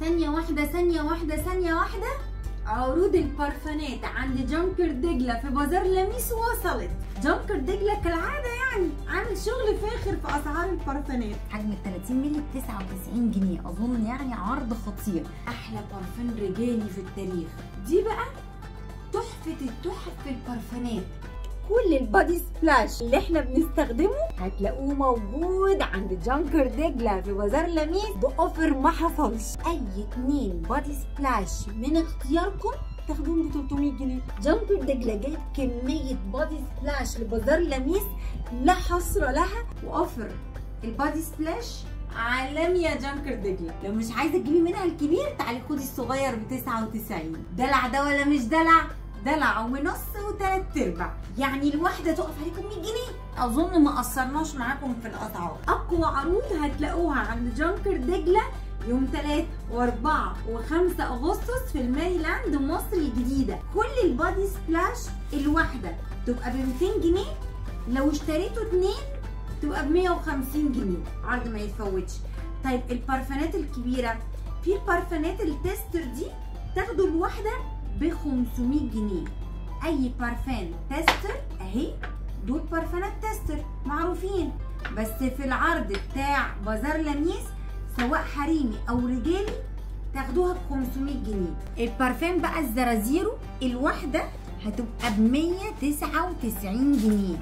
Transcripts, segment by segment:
ثانية واحدة، عروض البارفانات عند جانكر دجلة في بازار لميس وصلت. جانكر دجلة كالعادة يعني عامل شغل فاخر في اسعار البارفانات. حجم ال 30 مللي ب 99 جنيه، اظن يعني عرض خطير. احلى بارفان رجالي في التاريخ. دي بقى تحفة التحف في البارفانات. كل البادي سبلاش اللي احنا بنستخدمه هتلاقوه موجود عند جانكر دجلة في بازار لميس بأوفر ما حصلش. اي 2 بادي سبلاش من اختياركم تاخدوهم ب 300 جنيه. جانكر دجلة جايب كمية بادي سبلاش لبازار لميس لا حصر لها، واوفر البادي سبلاش عالمي يا جانكر دجلة. لو مش عايزة تجيبي منها الكبير تعالي خدي الصغير ب 99. دلع ده ولا مش دلع؟ دلع ونص وتلات ارباع، يعني الواحده تقف عليكم 100 جنيه. اظن ما قصرناش معاكم في الاسعار. اقوى عروض هتلاقوها عند جانكر دجله يوم 3 و4 و5 اغسطس في الماريلاند مصر الجديده. كل البادي سبلاش الواحده تبقى ب 200 جنيه، لو اشتريتوا 2 تبقى ب 150 جنيه، عرض ما يتفوتش. طيب البارفانات الكبيره، في البارفانات التستر دي تاخدوا الواحده ب 500 جنيه. اي بارفان تستر اهي، دول بارفانات تستر معروفين، بس في العرض بتاع بازار لميس سواء حريمي او رجالي تاخدوها ب 500 جنيه. البارفان بقى الزرازيرو الواحده هتبقى ب 199 جنيه.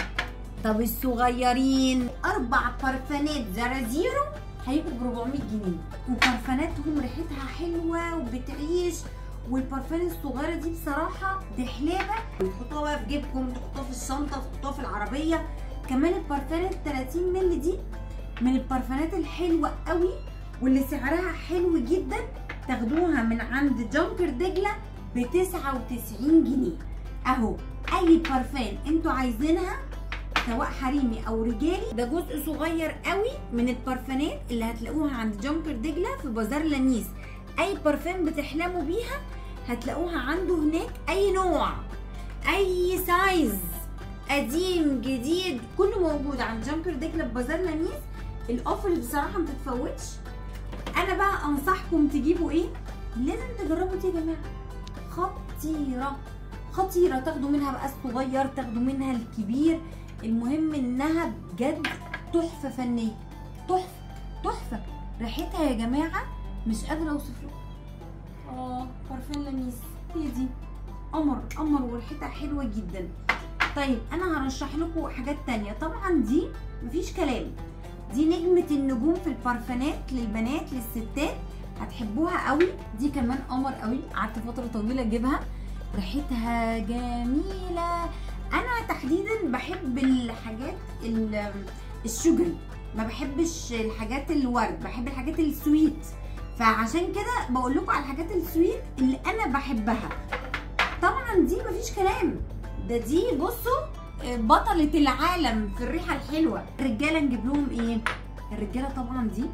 طب الصغيرين 4 بارفانات زرازيرو هيبقوا ب 400 جنيه، وبارفاناتهم ريحتها حلوه وبتعيش. والبارفان الصغيره دي بصراحه دي حلابه، تحطوها بقى في جيبكم، تحطوها في الشنطه، تحطوها في العربيه. كمان البارفان ال 30 مللي دي من البارفانات الحلوه قوي واللي سعرها حلو جدا، تاخدوها من عند جانكر دجله ب 99 جنيه. اهو اي بارفان انتوا عايزينها سواء حريمي او رجالي، ده جزء صغير قوي من البارفانات اللي هتلاقوها عند جانكر دجله في بازار لميس. اي بارفان بتحلموا بيها هتلاقوها عنده هناك، اي نوع اي سايز قديم جديد كله موجود عند جانكر دجله في بازار لميس. الاوفر بصراحه ما تتفوتش. انا بقى انصحكم تجيبوا ايه، لازم تجربوا دي يا جماعه، خطيره. تاخدوا منها بقى الصغير، تاخدوا منها الكبير، المهم انها بجد تحفه فنيه، تحفه. ريحتها يا جماعه مش قادره اوصف لكم. بارفان لميس هي دي قمر وريحتها حلوه جدا. طيب انا هرشح لكم حاجات تانية. طبعا دي مفيش كلام، دي نجمه النجوم في البارفانات للبنات للستات، هتحبوها قوي. دي كمان قمر قوي، قعدت فتره طويله اجيبها، ريحتها جميله. انا تحديدا بحب الحاجات الشجري، ما بحبش الحاجات الورد، بحب الحاجات السويت، فعشان كده بقول لكم على الحاجات السويت اللي انا بحبها. طبعا دي مفيش كلام، دي بصوا بطلة العالم في الريحة الحلوة. الرجالة نجيب لهم ايه؟ الرجالة طبعا دي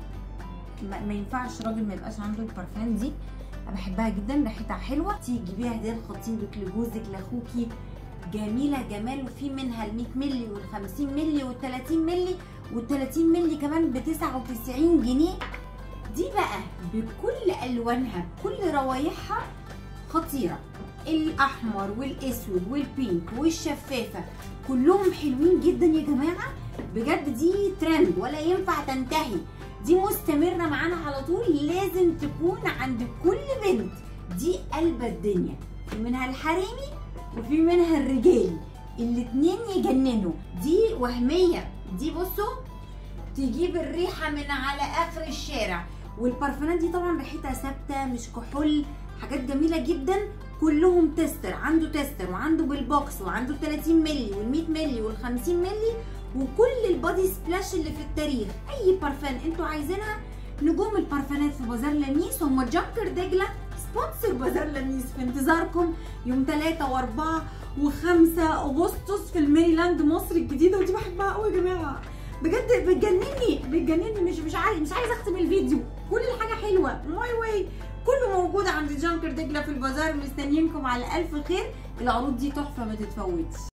ما ينفعش راجل ما يبقاش عنده البارفان دي، انا بحبها جدا، ريحتها حلوة. تيجي تجيبيها هدية لخطيبك، لجوزك، لاخوكي، جميلة جمال. وفي منها ال 100 مللي وال 50 مللي وال 30 مللي، وال 30 مللي كمان ب 99 جنيه. دي بقى بكل الوانها، كل روايحها خطيره، الاحمر والاسود والبينك والشفافه كلهم حلوين جدا يا جماعه. بجد دي ترند ولا ينفع تنتهي، دي مستمره معانا على طول، لازم تكون عند كل بنت. دي قلب الدنيا، في منها الحريمي وفي منها الرجالي، الاتنين يجننوا. دي وهميه، دي بصوا تجيب الريحه من على اخر الشارع. والبارفانات دي طبعا ريحتها ثابته، مش كحول، حاجات جميله جدا. كلهم تستر، عنده تستر وعنده بالبوكس وعنده 30 مللي وال100 مللي وال50 مللي، وكل البادي سبلاش اللي في التاريخ. اي بارفان انتوا عايزينها، نجوم البارفانات في بازار لميس هم جانكر دجله، سبونسر بازار لميس. في انتظاركم يوم 3 و4 و5 اغسطس في الماريلاند مصر الجديده. ودي بحبها قوي يا جماعه، بجد بتجنني. مش عايزه اختم الفيديو، كل حاجه حلوه. ماي واي كله موجود عند جانكر دجله في البازار، مستنيينكم على الف خير. العروض دي تحفه ما تتفوتش.